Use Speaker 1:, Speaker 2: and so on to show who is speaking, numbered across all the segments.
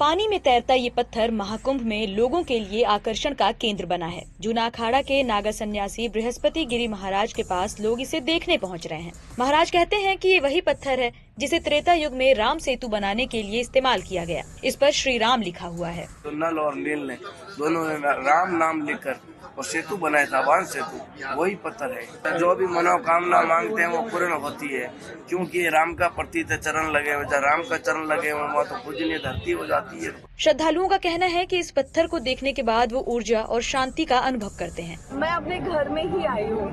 Speaker 1: पानी में तैरता ये पत्थर महाकुंभ में लोगों के लिए आकर्षण का केंद्र बना है। जूना अखाड़ा के नागा सन्यासी बृहस्पति गिरी महाराज के पास लोग इसे देखने पहुंच रहे हैं। महाराज कहते हैं कि ये वही पत्थर है जिसे त्रेता युग में राम सेतु बनाने के लिए इस्तेमाल किया गया। इस पर श्री राम लिखा हुआ है।
Speaker 2: तो नल और नील ने दोनों ने राम नाम लिखकर और सेतु बनाया था, बाण सेतु। वही पत्थर है। जो भी मनोकामना मांगते हैं वो पूर्ण होती है, क्योंकि राम का प्रतीत चरण लगे हुए, जब राम का चरण लगे हुए तो पूजनीय धरती हो जाती है।
Speaker 1: श्रद्धालुओं का कहना है कि इस पत्थर को देखने के बाद वो ऊर्जा और शांति का अनुभव करते हैं।
Speaker 3: मैं अपने घर में ही आई हूँ,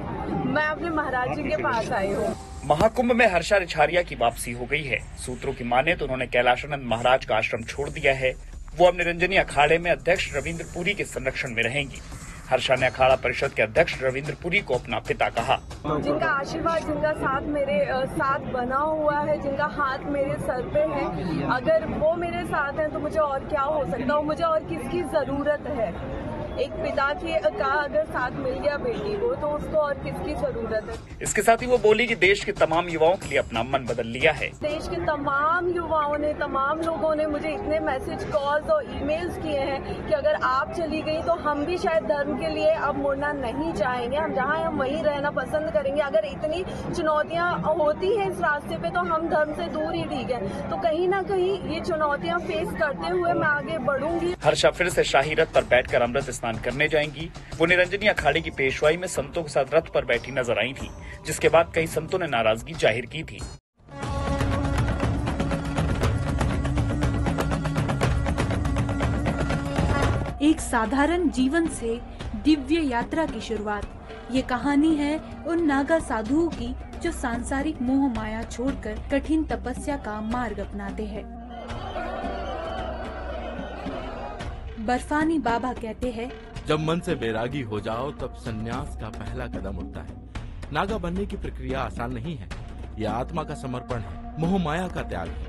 Speaker 3: मैं अपने महाराज जी के पास आई हूँ।
Speaker 4: महाकुंभ में हर्षा रिछारिया की वापसी हो गई है। सूत्रों की माने तो उन्होंने कैलाशानंद महाराज का आश्रम छोड़ दिया है। वो अब निरंजनी अखाड़े में अध्यक्ष रविंद्र पुरी के संरक्षण में रहेंगी। हर्षा ने अखाड़ा परिषद के अध्यक्ष रविंद्र पुरी को अपना पिता कहा।
Speaker 3: जिनका आशीर्वाद, जिनका साथ मेरे साथ बना हुआ है, जिनका हाथ मेरे सर पे है, अगर वो मेरे साथ हैं तो मुझे और क्या हो सकता है, मुझे और किसकी जरूरत है। एक पिता का अगर साथ मिल गया बेटी को तो उसको और किसकी जरूरत है।
Speaker 4: इसके साथ ही वो बोली कि देश के तमाम युवाओं के लिए अपना मन बदल लिया है।
Speaker 3: देश के तमाम युवाओं ने, तमाम लोगों ने मुझे इतने मैसेज, कॉल्स और ईमेल्स किए हैं कि अगर आप चली गई तो हम भी शायद धर्म के लिए अब मुड़ना नहीं चाहेंगे, हम जहाँ हैं हम वहीं रहना पसंद करेंगे। अगर इतनी चुनौतियाँ होती हैं इस रास्ते पे तो हम धर्म से दूर ही ठीक है। तो कहीं ना कहीं ये चुनौतियाँ फेस करते हुए मैं आगे बढ़ूंगी।
Speaker 4: हर्षा फिर से शाही रथ पर बैठकर अमृत स्नान करने जाएंगी। वो निरंजनी अखाड़े की पेशवाई में संतों के साथ रथ पर बैठी नजर आई थी, जिसके बाद कई संतों ने नाराजगी जाहिर की थी।
Speaker 5: एक साधारण जीवन से दिव्य यात्रा की शुरुआत। ये कहानी है उन नागा साधुओं की जो सांसारिक मोह माया छोड़कर कठिन तपस्या का मार्ग अपनाते हैं। बर्फानी बाबा कहते हैं,
Speaker 6: जब मन से बैरागी हो जाओ तब संन्यास का पहला कदम उठता है। नागा बनने की प्रक्रिया आसान नहीं है। यह आत्मा का समर्पण है, मोह माया का त्याग है।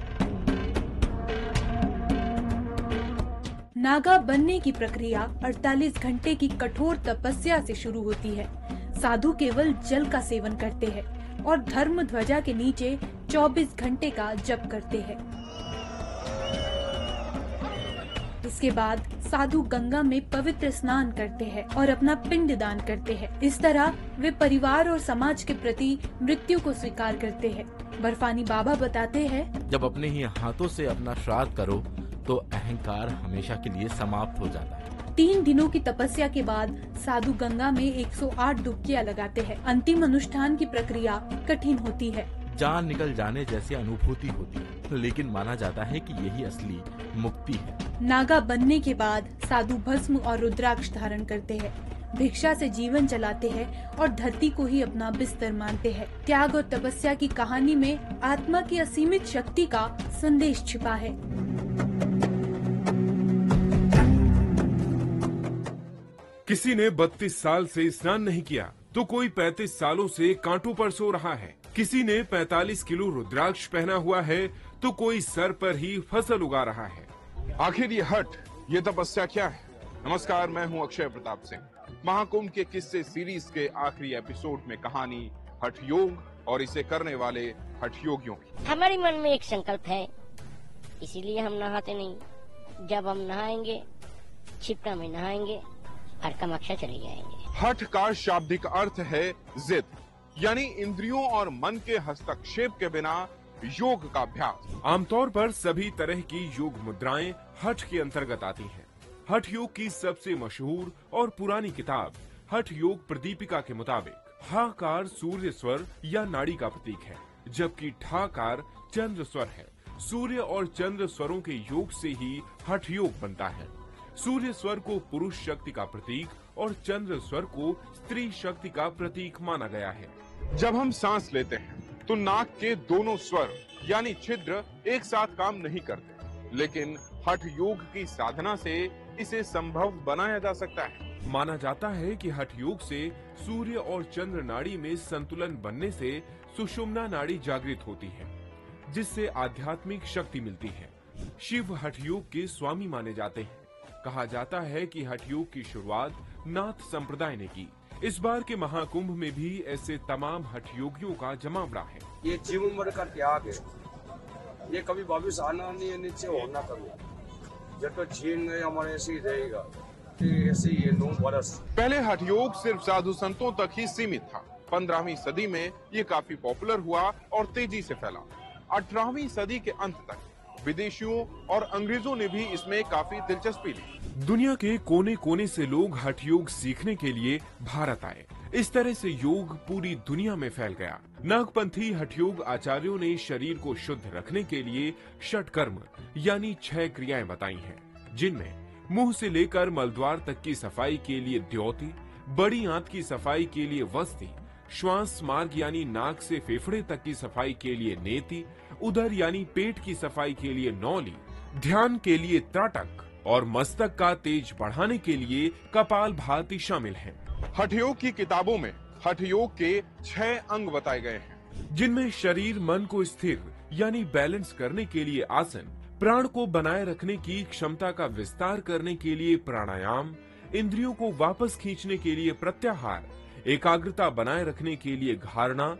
Speaker 5: नागा बनने की प्रक्रिया 48 घंटे की कठोर तपस्या से शुरू होती है। साधु केवल जल का सेवन करते हैं और धर्म ध्वजा के नीचे 24 घंटे का जप करते हैं। इसके बाद साधु गंगा में पवित्र स्नान करते हैं और अपना पिंड दान करते हैं। इस तरह वे परिवार और समाज के प्रति मृत्यु को स्वीकार करते हैं। बर्फानी बाबा बताते हैं,
Speaker 6: जब अपने ही हाथों से अपना श्राद्ध करो तो अहंकार हमेशा के लिए समाप्त हो जाता है।
Speaker 5: 3 दिनों की तपस्या के बाद साधु गंगा में 108 डुबकियां लगाते हैं। अंतिम अनुष्ठान की प्रक्रिया कठिन होती है।
Speaker 6: जान निकल जाने जैसी अनुभूति होती है, लेकिन माना जाता है कि यही असली मुक्ति है।
Speaker 5: नागा बनने के बाद साधु भस्म और रुद्राक्ष धारण करते हैं, भिक्षा से जीवन चलाते हैं और धरती को ही अपना बिस्तर मानते हैं। त्याग और तपस्या की कहानी में आत्मा की असीमित शक्ति का संदेश छिपा है।
Speaker 7: किसी ने 32 साल से स्नान नहीं किया तो कोई 35 सालों से कांटों पर सो रहा है। किसी ने 45 किलो रुद्राक्ष पहना हुआ है तो कोई सर पर ही फसल उगा रहा है।
Speaker 8: आखिर ये हठ, ये तपस्या क्या है? नमस्कार, मैं हूं अक्षय प्रताप सिंह। महाकुंभ के किस्से सीरीज के आखिरी एपिसोड में कहानी हठ योग और इसे करने वाले हठ योगियों की।
Speaker 9: हमारे मन में एक संकल्प है, इसीलिए हम नहाते नहीं। जब हम नहाएंगे, क्षिप्रा में नहाएंगे और कामाख्या चले जाएंगे।
Speaker 8: हठ का शाब्दिक अर्थ है जिद, यानी इंद्रियों और मन के हस्तक्षेप के बिना योग का अभ्यास।
Speaker 7: आमतौर पर सभी तरह की योग मुद्राएं हठ के अंतर्गत आती हैं। हठ योग की सबसे मशहूर और पुरानी किताब हठ योग प्रदीपिका के मुताबिक हाकार सूर्य स्वर या नाड़ी का प्रतीक है, जबकि ठाकार चंद्र स्वर है। सूर्य और चंद्र स्वरों के योग से ही हठ योग बनता है। सूर्य स्वर को पुरुष शक्ति का प्रतीक और चंद्र स्वर को स्त्री शक्ति का प्रतीक माना गया है।
Speaker 8: जब हम सांस लेते हैं तो नाक के दोनों स्वर यानी छिद्र एक साथ काम नहीं करते, लेकिन हठ योग की साधना से इसे संभव बनाया जा सकता है।
Speaker 7: माना जाता है कि हठ योग से सूर्य और चंद्र नाड़ी में संतुलन बनने से सुषुम्ना नाड़ी जागृत होती है, जिससे आध्यात्मिक शक्ति मिलती है। शिव हठ योग के स्वामी माने जाते हैं। कहा जाता है कि हठ योग की शुरुआत नाथ संप्रदाय ने की। इस बार के महाकुंभ में भी ऐसे तमाम हठ योगियों का जमावड़ा है।
Speaker 2: ये जीवन मर का त्याग है, ये कभी भविष्य आना नहीं है, नीचे होना कभी।
Speaker 10: जब तक जिएंगे हमारे ऐसे ही रहेगा, ऐसे ही 9 बरस।
Speaker 8: पहले हठ योग सिर्फ साधु संतों तक ही सीमित था। 15वीं सदी में ये काफी पॉपुलर हुआ और तेजी से फैला। 18वीं सदी के अंत तक विदेशियों और अंग्रेजों ने भी इसमें काफी दिलचस्पी ली।
Speaker 7: दुनिया के कोने कोने से लोग हठ योग सीखने के लिए भारत आए। इस तरह से योग पूरी दुनिया में फैल गया। नागपंथी हठ योग आचार्यों ने शरीर को शुद्ध रखने के लिए षटकर्म यानी 6 क्रियाएं बताई हैं, जिनमें मुंह से लेकर मलद्वार तक की सफाई के लिए द्योति, बड़ी आंत की सफाई के लिए वस्ति, श्वास मार्ग यानी नाक से फेफड़े तक की सफाई के लिए नेति, उदर यानी पेट की सफाई के लिए नौली, ध्यान के लिए त्राटक और मस्तक का तेज बढ़ाने के लिए कपाल भाती शामिल हैं।
Speaker 8: हठ योग की किताबों में हठ योग के 6 अंग बताए गए हैं,
Speaker 7: जिनमें शरीर मन को स्थिर यानी बैलेंस करने के लिए आसन, प्राण को बनाए रखने की क्षमता का विस्तार करने के लिए प्राणायाम, इंद्रियों को वापस खींचने के लिए प्रत्याहार, एकाग्रता बनाए रखने के लिए धारणा,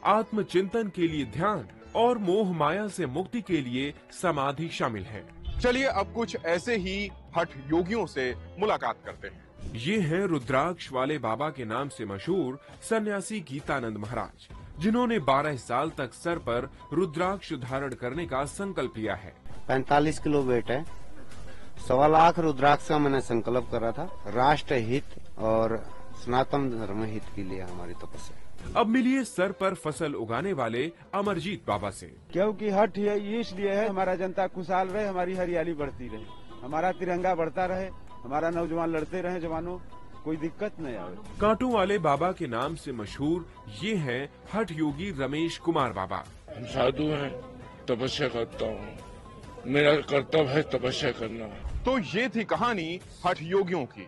Speaker 7: आत्मचिंतन के लिए ध्यान और मोह माया से मुक्ति के लिए समाधि शामिल है।
Speaker 8: चलिए अब कुछ ऐसे ही हठ योगियों से मुलाकात करते हैं।
Speaker 7: ये हैं रुद्राक्ष वाले बाबा के नाम से मशहूर सन्यासी गीतानंद महाराज, जिन्होंने 12 साल तक सर पर रुद्राक्ष धारण करने का संकल्प लिया है।
Speaker 11: 45 किलो वेट है। 1.25 लाख रुद्राक्ष का मैंने संकल्प करा था, राष्ट्र हित और सनातन धर्म हित के लिए हमारी तपस्या।
Speaker 7: अब मिलिए सर पर फसल उगाने वाले अमरजीत बाबा से।
Speaker 12: क्योंकि हठ ये इसलिए है, हमारा जनता खुशहाल रहे, हमारी हरियाली बढ़ती रहे, हमारा तिरंगा बढ़ता रहे, हमारा नौजवान लड़ते रहे, जवानों कोई दिक्कत नहीं आवे।
Speaker 7: कांटों वाले बाबा के नाम से मशहूर ये हैं हठ योगी रमेश कुमार बाबा।
Speaker 13: हम साधु हैं, तपस्या करता हूँ, मेरा कर्तव्य है तपस्या करना।
Speaker 8: तो ये थी कहानी हठ योगियों की।